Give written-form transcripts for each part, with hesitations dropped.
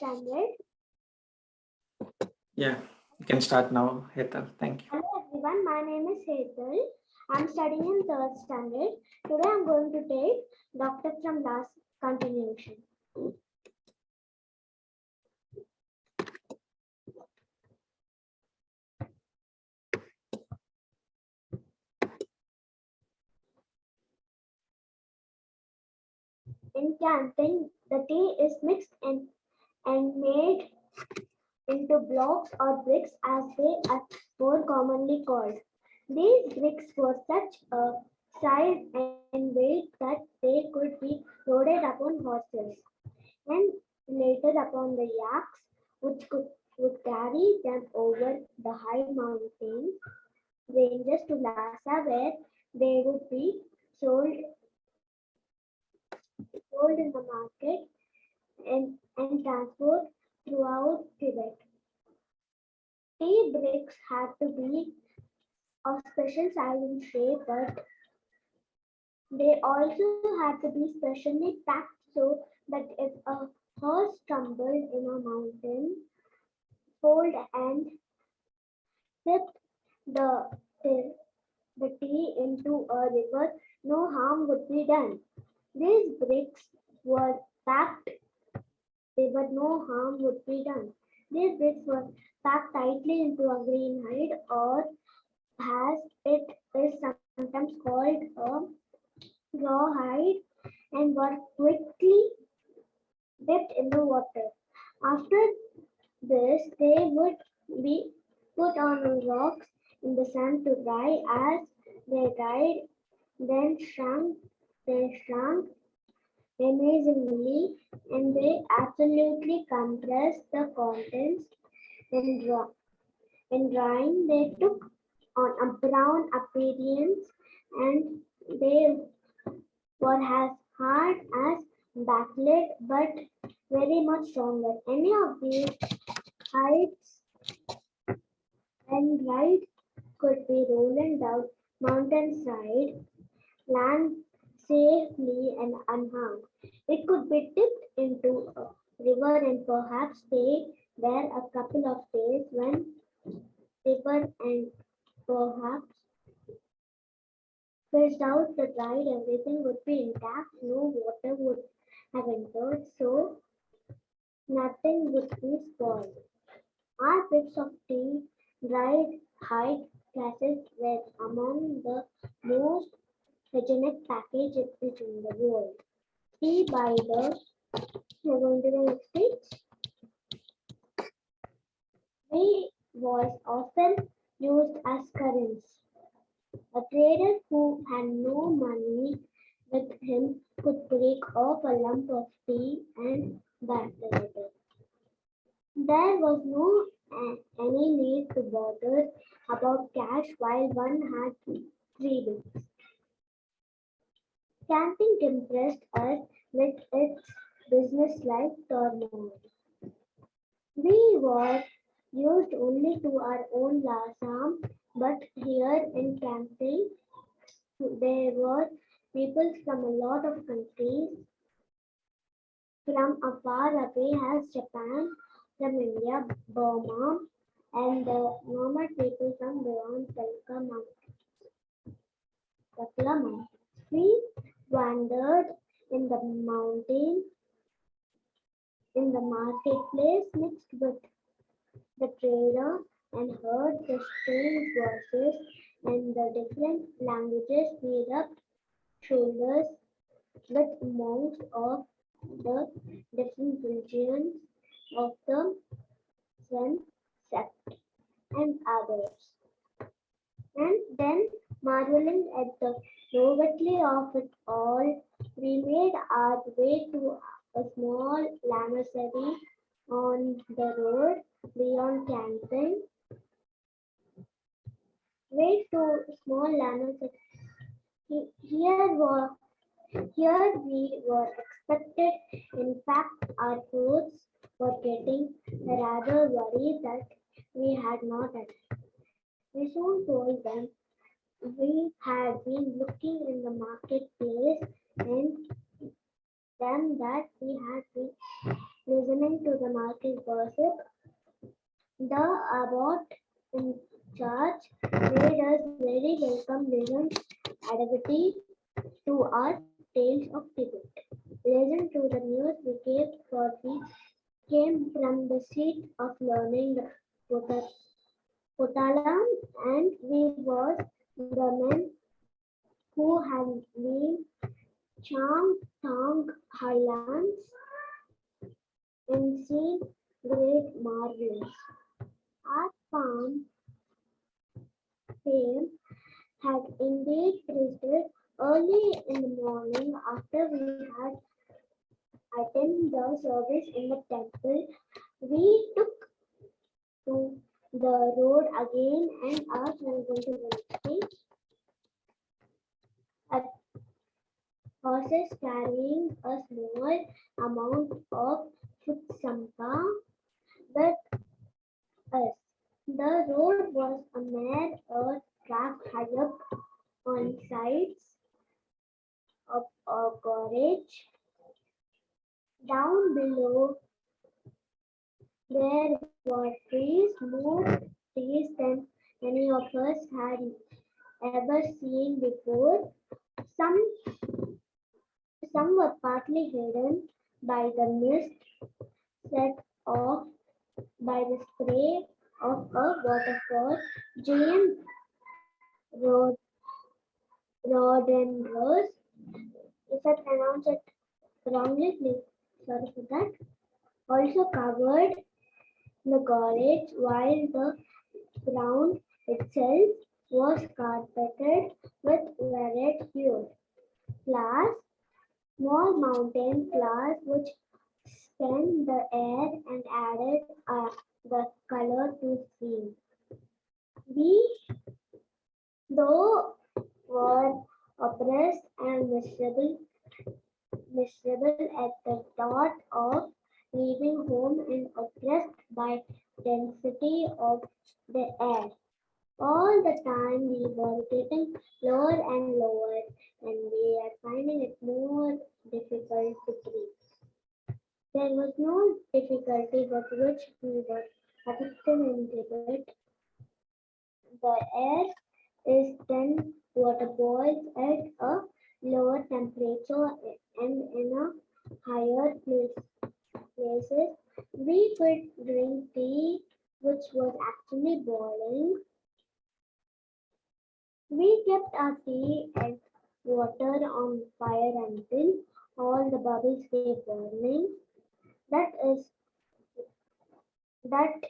standard. Yeah, you can start now, Hetal. Thank you. Hello everyone, my name is Hetal. I'm studying in 3rd standard. Today I'm going to take Doctor from Lhasa continuation. In canting, the tea is mixed and made into blocks or bricks as they are more commonly called. These bricks were such a size and weight that they could be loaded upon horses and later upon the yaks, which would carry them over the high mountains ranges to Lhasa, where they would be sold in the market and transport throughout Tibet. Tea bricks had to be of special size and shape, but they also had to be specially packed so that if a horse stumbled in a mountain fold and tipped the, the, the tea into a river, no harm would be done. These bricks were packed, but no harm would be done. These bricks were packed tightly into a green hide, or as it is sometimes called a rawhide, and were quickly dipped in the water. After this, they would be put on rocks in the sun to dry. As they dried, they shrunk amazingly, and they absolutely compressed the contents. In drying, they took on a brown appearance, and they were as hard as backlead but very much stronger. Any of these heights and dried could be rolled down mountainside, land safely and unharmed. It could be dipped into a river and perhaps stay there a couple of days when river and perhaps fished out the dried, everything would be intact, no water would have entered, so nothing would be spoiled. Our bits of tea, dried hide classes were among the most hygienic packages in the world. Tea by the we're going to the next page. Tea was often used as currency. A trader who had no money with him could break off a lump of tea and back the letter. There was no any need to bother about cash while one had 3 weeks. Camping impressed us with its business-like turmoil. We were used only to our own Lhasa, but here in camping, there were people from a lot of countries from afar away as Japan, from India, Burma, and the normal people from beyond Takla Mountains. We wandered in the mountain, in the marketplace, mixed with the trader, and heard the strange voices and the different languages. We rubbed shoulders with monks of the different regions of the Zen sect and others. And then, marveling at the novelty of it all, we made our way to a small lamasery on the road beyond camping. Way to small lamasery. Here we were expected. In fact, our clothes were getting rather worried that we had not arrived. We soon told them we had been looking in the marketplace and them that we had been Listening to the market gossip, the abbot in charge made us very welcome listen activity to our tales of Tibet. Listen to the news we kept for we came from the seat of learning the Potala, and we was the men who had been charmed Tong Highlands and seen great marvels. Our farm fame had indeed preceded early in the morning after we had attended the service in the temple. We took to the road again and asked we were going to Wednesday. A horses carrying a small amount of food sampa with us. The road was a mere earth track high up on sides of a gorge. Down below there were trees, more trees than any of us had ever seen before. Some some were partly hidden by the mist set off by the spray of a waterfall. Giant rod- rhododendrons, if I pronounce it wrongly, please sorry for that, also covered the gorge while the ground itself was carpeted with varied hues. Flowers, small mountain flowers which spanned the air and added the color to the scene. We, though, were oppressed and miserable at the thought of leaving home and oppressed by density of the air. All the time we were getting lower and lower, and we are finding it more difficult to breathe. There was no difficulty with which we were affected in Tibet. The air is then water boils at a lower temperature and in a higher places. We could drink tea which was actually boiling. We kept our tea and water on fire until all the bubbles gave burning. That is that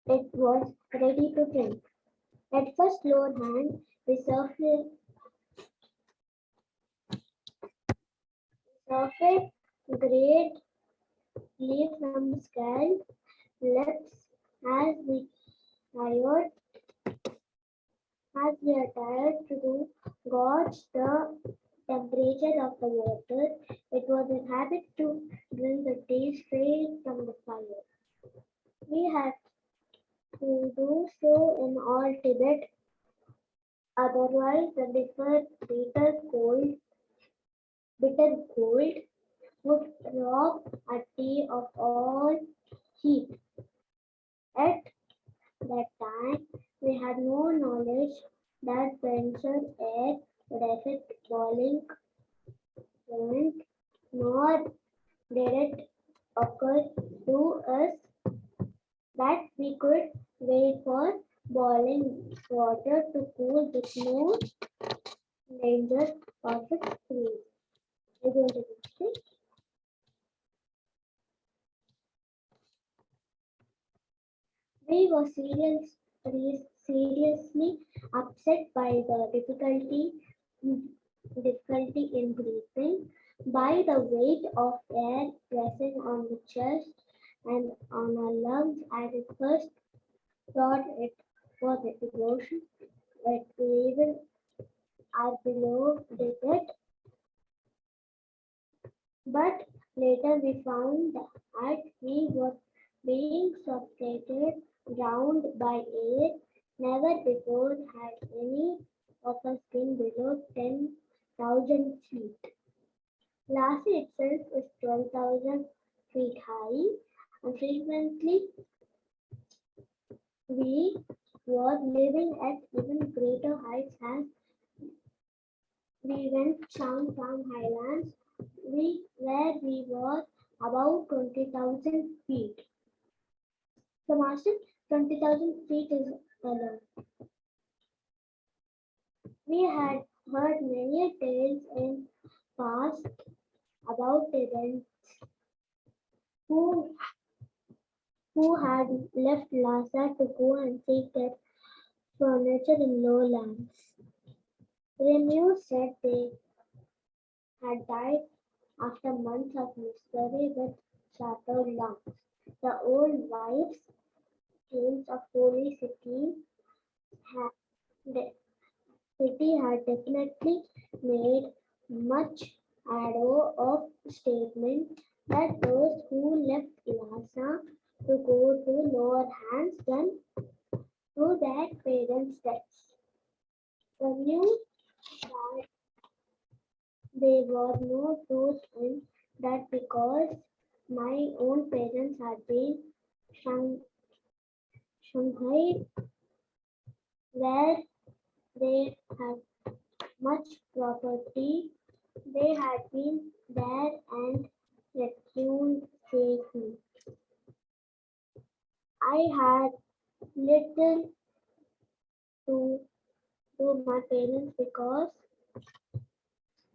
it was ready to drink. At first lower hand, we surfeit great leaf from the scalp lips as we tired as we are tired to gauge the temperature of the water. It was a habit to drink the tea straight from the fire. We had to do so in all Tibet, otherwise the bitter cold would rob a tea of all heat. At that time, we had no knowledge that venture air would affect boiling point, nor did it occur to us that we could wait for boiling water to cool with no danger of its freeze. Are you going to finish it? We were seriously upset by the difficulty in breathing, by the weight of air pressing on the chest and on our lungs. At first thought it was a devotion, but we even are below it. But later we found that we were being suffocated, drowned by air. Never before had any of us been below 10,000 feet. Lhasa itself is 12,000 feet high, and frequently we were living at even greater heights as we went down from highlands where we were about 20,000 feet. The master 20,000 feet is alone. We had heard many tales in past about events who had left Lhasa to go and seek their furniture in lowlands. Remu said they had died after months of misery with shattered lungs. The old wives' tales of holy had, the city had definitely made much ado of statement that those who left Lhasa to go to lower hands than to their parents' deaths. The news that there was no truth in that because my own parents had been Shang- Shanghai where they had much property. They had been there and returned safely. I had little to do my parents because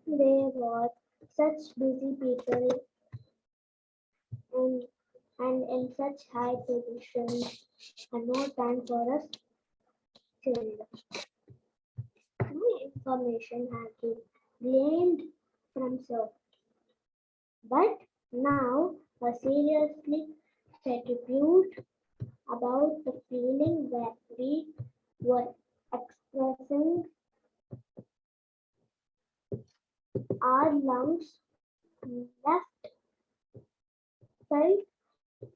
they were such busy people and, and in such high positions and no time for us children. My information had been blamed from so, but now a seriously tribute about the feeling that we were expressing our lungs left felt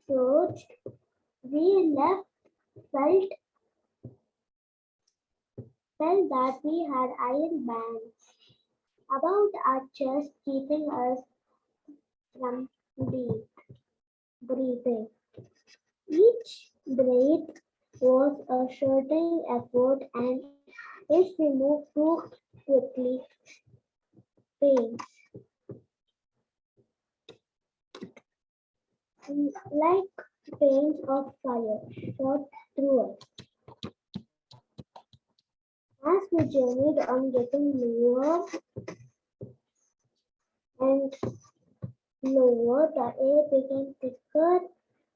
surged. We left felt felt that we had iron bands about our chest keeping us from deep breathing. Each breath was a certain effort, and if we moved too quickly, pains like pains of fire shot through us. As we journeyed on, getting lower and lower, the air became thicker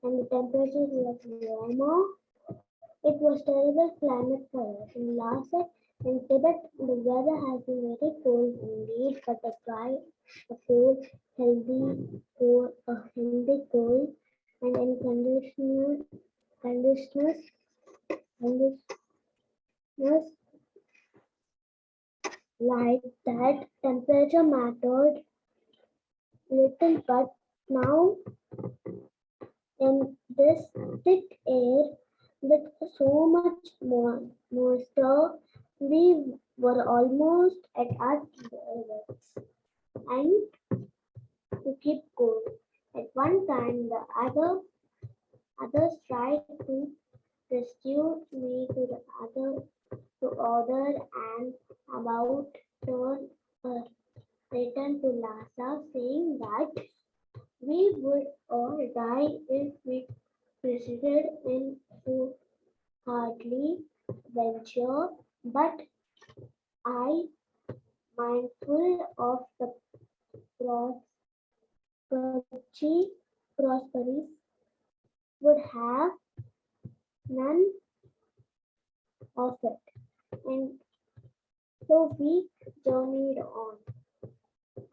and the temperature was warmer. It was terrible climate for us. In Lhasa and Tibet, the weather has been very cold indeed, but a cold, healthy cold, and in conditioners, conditioners like that, temperature mattered little, but now in this thick air with so much moisture, we were almost at our limits. And to keep cool. At one time, the others tried to rescue me to the other to order and about turn uh, return to Lhasa, saying that we would all die if we proceeded into hardly venture, but I, mindful of the prosperity, prosperity would have none of it. And so we journeyed on.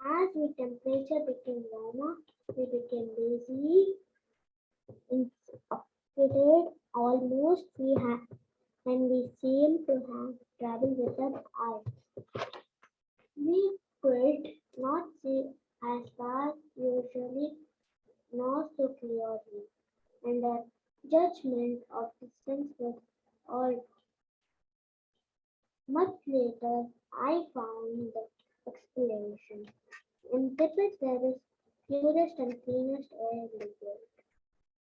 As the temperature became warmer, we became lazy, intoxicated, almost we had, and we seemed to have traveled without eyes. We could not see as far usually nor so clearly, and our judgment of distance was all. Much later, I found the explanation. In Tibet, there is purest and cleanest air in the world.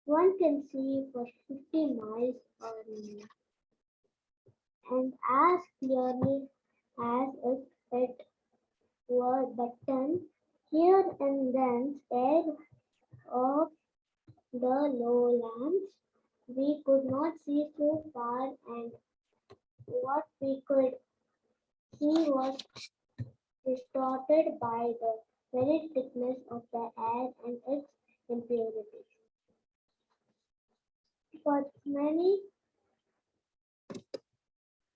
One can see for 50 miles or more, and as clearly as if it were button here and then air of the lowlands. We could not see so far, and what we could see was distorted by the very thickness of the air and its impurities. For many,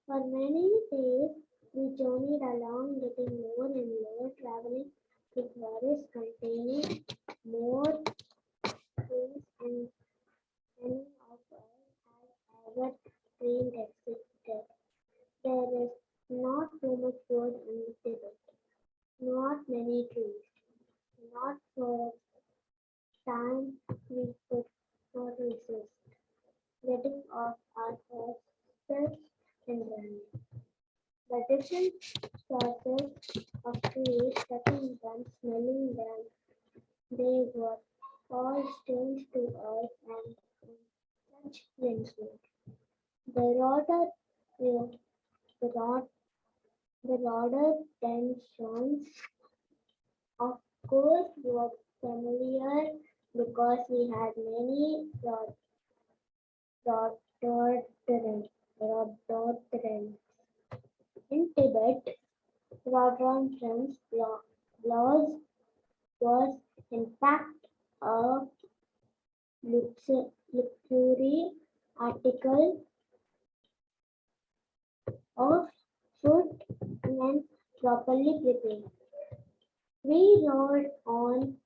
for many days, we journeyed along, getting lower and lower, traveling through forests containing more trees and many of us had ever dreamed existed. There is not too much wood in Tibet, not many trees, not for a time we could not resist getting off our horses and running. The different sources of trees, touching them, smelling them, they were all strange to us and such friendship. The rodder, the rod, the rhododendrons, of course, were familiar because we had many rhododendrons. In Tibet, rhododendrons laws was in fact a luxury article of food when properly prepared. We rode on,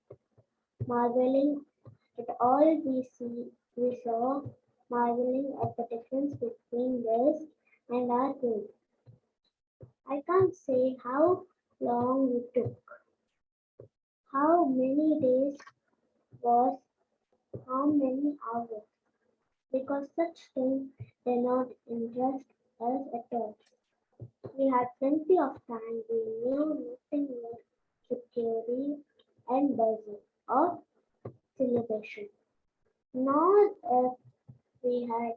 marveling at all we saw, marveling at the difference between this and our food. I can't say how long we took, how many days was, how many hours, because such things did not interest us at all. We had plenty of time, we knew nothing but security and bustle of celebration. Nor if we had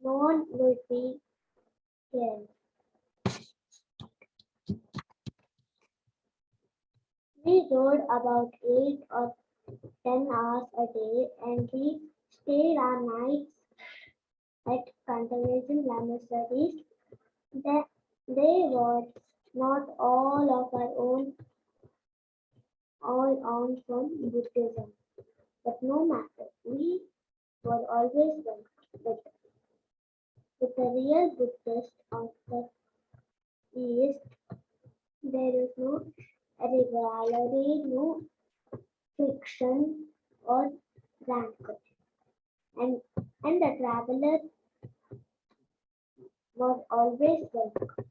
known would we care. We rode about 8 or 10 hours a day, and we stayed our nights at conservation laboratories. They, they were not all on from Buddhism, but no matter. We were always welcome. With the real Buddhist of the East, there is no rivalry, no friction or rancor. And, and the traveler was always welcome.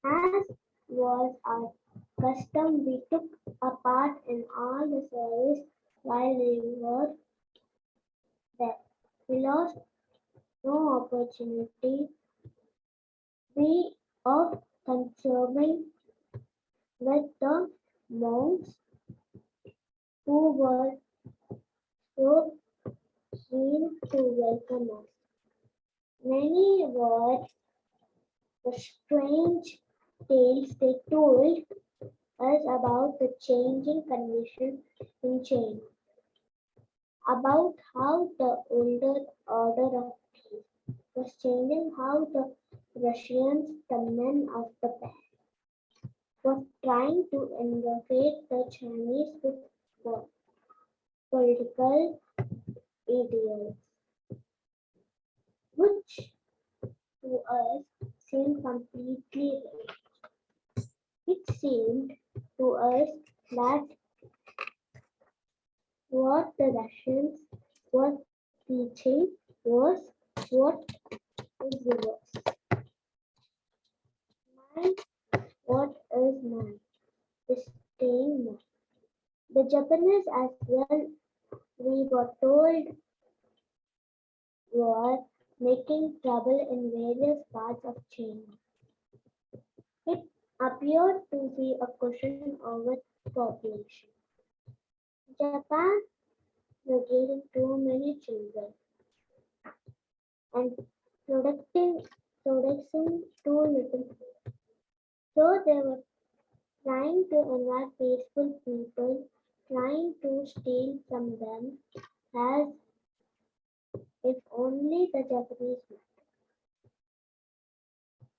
As was our custom, we took a part in all the service while we were there. We lost no opportunity we of conserving with the monks who were so keen to welcome us. Many were the strange tales they told us about the changing conditions in China, about how the older order of peace was changing, how the Russians, the men of the past, was trying to invade the Chinese with political ideals, which to us seemed completely right. It seemed to us that what the Russians were teaching was what is yours. Mine, what is mine, is staying mine. The Japanese as well, we were told, were making trouble in various parts of China. It appeared to be a question over population. Japan producing too many children and producing too little food. So they were trying to invite peaceful people, trying to steal from them as if only the Japanese would.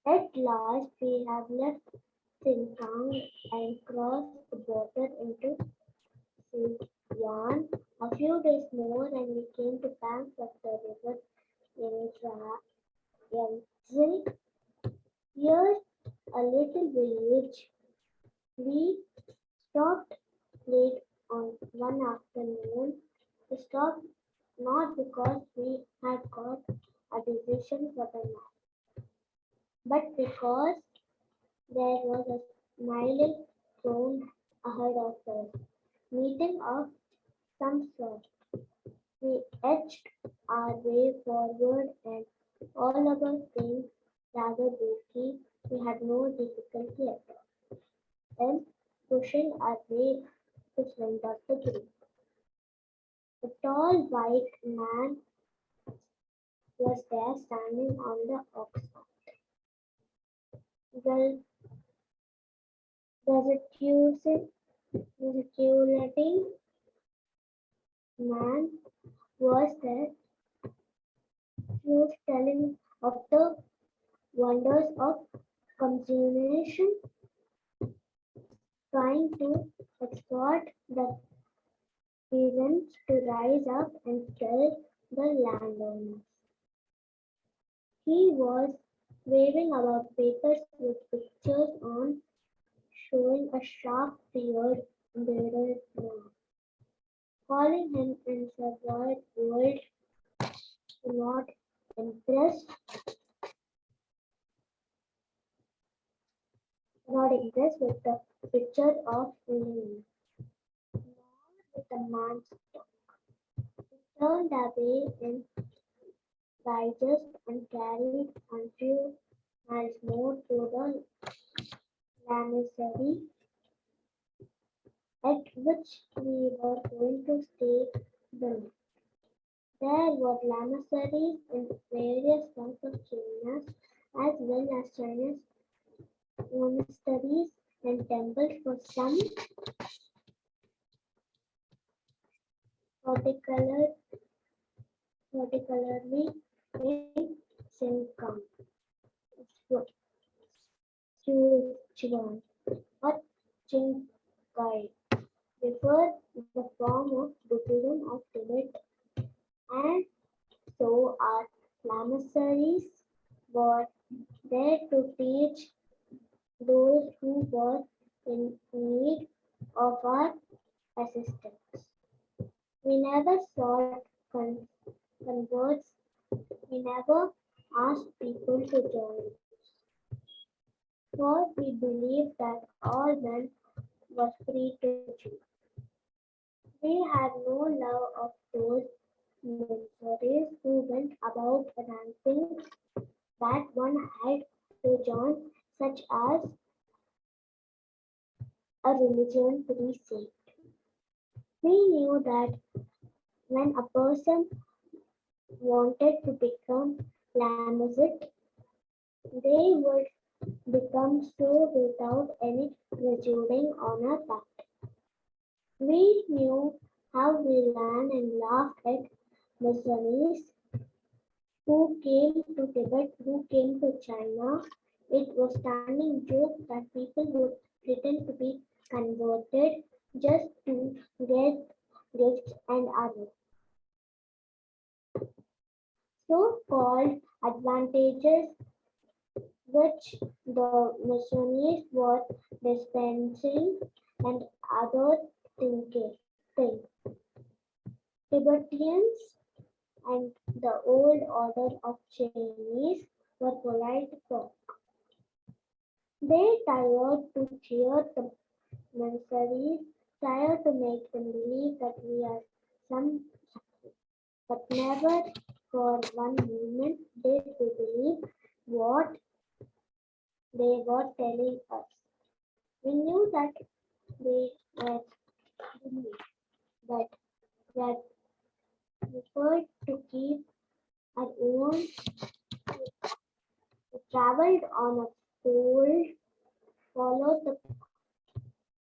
At last, we have left Xinjiang and crossed the border into Sichuan. A few days more, and we came to banks of the river Yangtze. Here, a little village. We stopped late on one afternoon. We stopped not because we had got a decision for the night, but because there was a smiling throne ahead of us, meeting of some sort. We edged our way forward and all of us seemed rather bulky. We had no difficulty at all in pushing our way to front of the group. A tall white man was there standing on the ox cart. The gesticulating man was there. He was telling of the wonders of consummation, trying to exhort the peasants to rise up and kill the landowners. He was waving about papers with pictures on showing a sharp beard bearded man, calling him in survived world not impressed, not impressed with the picture of Lenin, nor with the man's talk. He turned away in digest and carried a few miles more to the lamasery at which we were going to stay the night. There were lamaseries in various parts of China as well as China's monasteries and temples for some particular, particularly in Sichuan, Sichuan or Qinghai, refer the form of Buddhism of Tibet, and so our lamaseries were there to teach those who were in need of our assistance. We never sought converts, we never asked people to join us, for we believed that all men were free to choose. We had no love of those missionaries who went about announcing that one had to join, such as a religion to be saved. We knew that when a person wanted to become Lamazit, they would become so without any prejudice on our part. We knew how we ran and laughed at missionaries who came to Tibet, who came to China. It was standing joke that people would pretend to be converted just to get gifts and other so-called advantages which the missionaries were dispensing and other things. Tibetans and the old order of Chinese were polite folk. They tried to cheer the missionaries, tried to make them believe that we are some, but never for one moment did we believe what they were telling us. We knew that they were believed that were preferred to keep our own. We traveled on a pole, followed the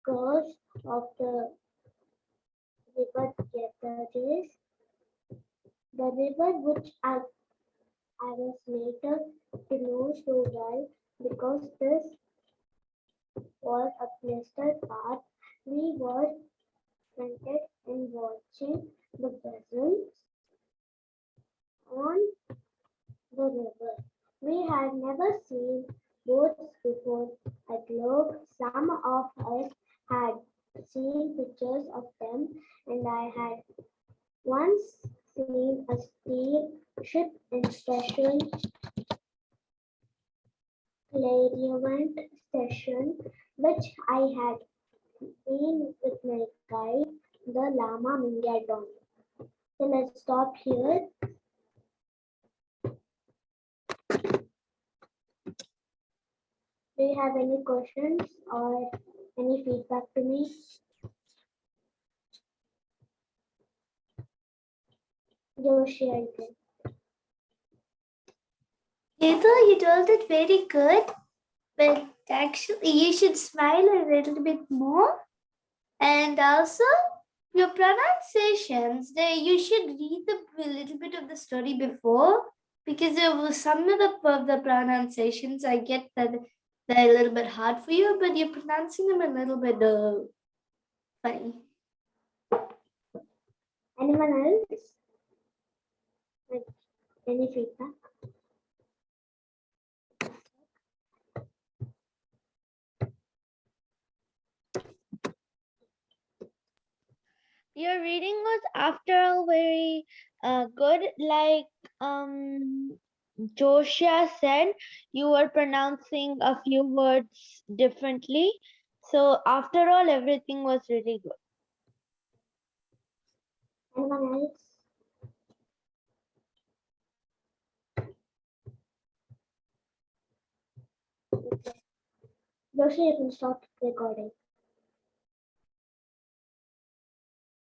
course of the river Ganges, the river which I was later to know so well because this was a blistered path. We were contented in watching the vessels on the river. We had never seen boats before at Globe. Some of us had seen pictures of them, and I had once seen a steel ship in Session Clairement Session, which I had been with my guide, the Lama Mingadon. So let's stop here. Do you have any questions or any feedback to me? Joshi, I think. Heather, you told it very good, but actually you should smile a little bit more. And also, your pronunciations, you should read a little bit of the story before, because there was some of the pronunciations I get that they're a little bit hard for you, but you're pronouncing them a little bit funny. Anyone else? Like, any feedback? Your reading was after all very good. Like Joshua said, you were pronouncing a few words differently. So after all, everything was really good. Anyone else? Joshi, you can stop recording.